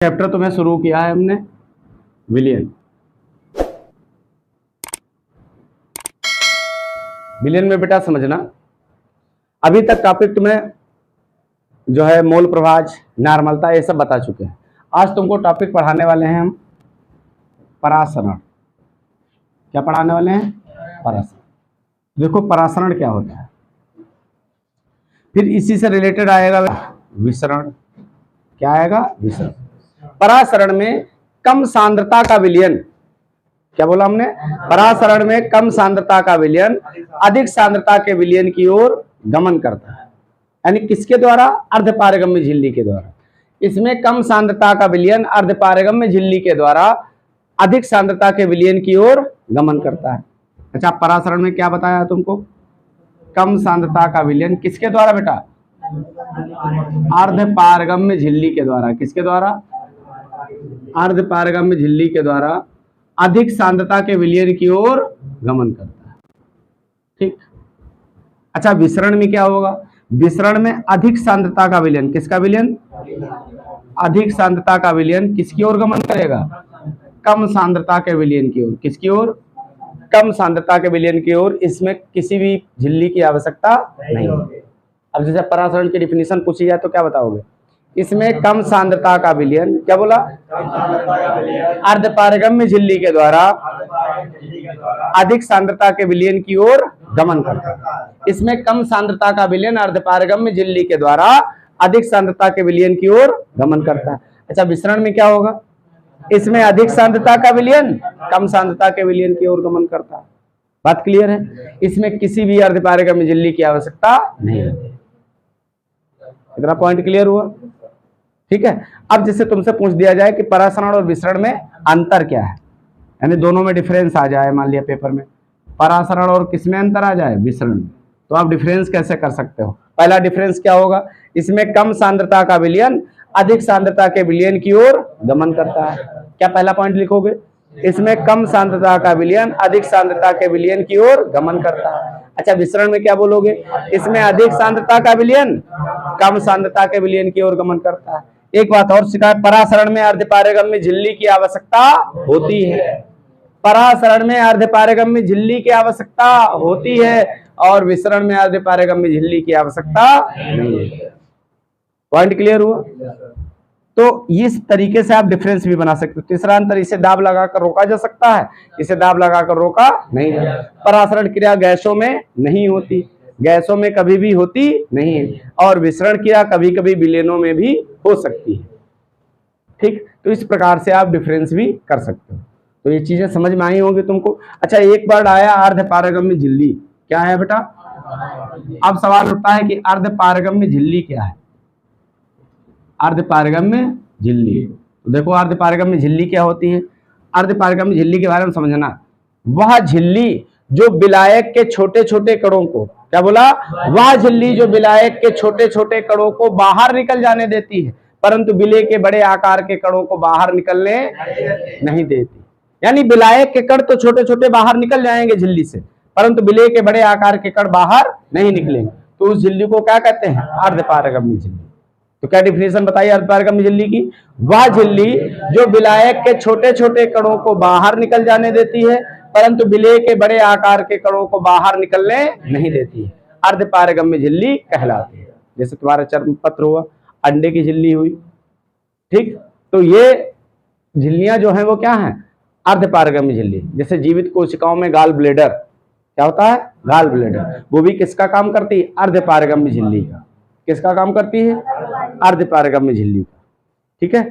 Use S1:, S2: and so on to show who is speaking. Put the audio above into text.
S1: Chapter तुम्हें शुरू किया है हमने विलियन। विलियन में बेटा समझना, अभी तक टॉपिक तुम्हें जो है मोल प्रभाज, नॉर्मलता, ये सब बता चुके हैं। आज तुमको टॉपिक पढ़ाने वाले हैं हम परासरण। क्या पढ़ाने वाले हैं? परासरण। देखो परासरण क्या होता है, फिर इसी से रिलेटेड आएगा विसरण। क्या आएगा? विसरण। परासरण में कम सांद्रता का विलयन, क्या बोला हमने? परासरण में कम सांद्रता का विलयन अधिक सांद्रता के विलयन की ओर गमन करता है। यानी किसके द्वारा? अर्धपारगम्य झिल्ली के द्वारा। इसमें कम सांद्रता का विलयन अर्धपारगम्य झिल्ली के द्वारा अधिक सांद्रता के विलयन की ओर गमन करता है। अच्छा, परासरण में क्या बताया तुमको? कम सांद्रता का विलयन किसके द्वारा बेटा? अर्धपारगम्य झिल्ली के द्वारा। किसके द्वारा? अर्धपारगम्य झिल्ली के द्वारा अधिक सांद्रता के विलयन की ओर गमन करता है। ठीक। अच्छा, विसरण में क्या होगा? विसरण में अधिक सांद्रता का विलयन, किसका विलयन? अधिक सांद्रता का विलयन किसकी ओर गमन करेगा? कम सांद्रता के विलयन की ओर। किसकी ओर? कम सांद्रता के विलयन की ओर। इसमें किसी भी झिल्ली की आवश्यकता नहीं। अब जैसे परासरण की डिफिनीशन पूछी जाए तो क्या बताओगे? इसमें कम सांद्रता का विलयन, क्या बोला? अर्धपारगम्य झिल्ली के द्वारा अधिक सांद्रता के विलयन की ओर गमन करता है। इसमें कम सांद्रता का विलयन अर्धपारगम्य झिल्ली के द्वारा अधिक सांद्रता के विलयन की ओर गमन करता है। अच्छा, विसरण में क्या होगा? इसमें अधिक सांद्रता का विलयन कम सांद्रता के विलयन की ओर गमन करता है। बात क्लियर है? इसमें किसी भी अर्धपारगम्य झिल्ली की आवश्यकता नहीं है। इतना पॉइंट क्लियर हुआ? ठीक है। अब जैसे तुमसे पूछ दिया जाए कि परासरण और विसरण में अंतर क्या है, यानी दोनों में डिफरेंस आ जाए, मान लिया पेपर में परासरण और किसमें अंतर आ जाए? विसरण में, तो आप डिफरेंस कैसे कर सकते हो? पहला डिफरेंस क्या होगा? इसमें कम सांद्रता का विलयन अधिक सांद्रता के विलयन की ओर गमन करता है। क्या पहला पॉइंट लिखोगे? इसमें कम सांद्रता का विलयन अधिक सांद्रता के विलयन की ओर गमन करता है। अच्छा, विसरण में क्या बोलोगे? इसमें अधिक सांद्रता का विलयन कम सांद्रता के विलयन की ओर गमन करता है। एक बात और सिखाए, परासरण में अर्धपारगम्य झिल्ली की आवश्यकता होती है। परासरण में अर्धपारगम्य झिल्ली की आवश्यकता होती है और विसरण में अर्धपारगम्य झिल्ली की आवश्यकता नहीं है। पॉइंट क्लियर हुआ? तो इस तरीके से आप डिफरेंस भी बना सकते हो। तीसरा अंतर, इसे दाब लगाकर रोका जा सकता है, इसे दाब लगाकर रोका नहीं जा सकता। परासरण क्रिया गैसों में नहीं होती, गैसों में कभी भी होती नहीं है, और विसरण क्रिया कभी कभी विलयनों में भी हो सकती है। ठीक, तो इस प्रकार से आप डिफरेंस भी कर सकते हो। तो ये चीजें समझ में आई होंगी तुमको। अच्छा, एक वर्ड आया अर्धपारगम्य झिल्ली। क्या है बेटा? अब सवाल उठता है कि अर्धपारगम्य झिल्ली क्या है? अर्धपारगम्य झिल्ली, तो देखो अर्धपारगम्य झिल्ली क्या होती है। अर्धपारगम्य झिल्ली के बारे में समझना, वह झिल्ली जो विलायक के छोटे छोटे कणों को, क्या बोला? वह झिल्ली जो विलायक के छोटे छोटे कणों को बाहर निकल जाने देती है, परंतु विलय के बड़े आकार के कणों को बाहर निकलने नहीं देती। यानी विलायक के कण तो छोटे छोटे बाहर निकल जाएंगे झिल्ली से, परंतु विलय के बड़े आकार के कण बाहर नहीं निकलेंगे। तो उस झिल्ली को क्या कहते हैं? अर्धपारगम्य झिल्ली। तो क्या डिफिनेशन बताइए अर्धपारगम्य झिल्ली की? वह झिल्ली जो विलायक के छोटे छोटे कणों को बाहर निकल जाने देती है, परंतु विलय के बड़े आकार के कणों को बाहर निकलने नहीं देती है, अर्धपारगम्य झिल्ली कहलाती है। जैसे तुम्हारा चर्म पत्र हुआ, अंडे की झिल्ली हुई। ठीक, तो ये झिल्लियां जो है वो क्या है? अर्धपारगम्य झिल्ली। जैसे जीवित कोशिकाओं में गाल ब्लेडर, क्या होता है? गाल ब्लेडर, वो भी किसका काम करती है? अर्धपारगम्य झिल्ली का। किसका काम करती है? अर्धपारगम्य झिल्ली का। ठीक है।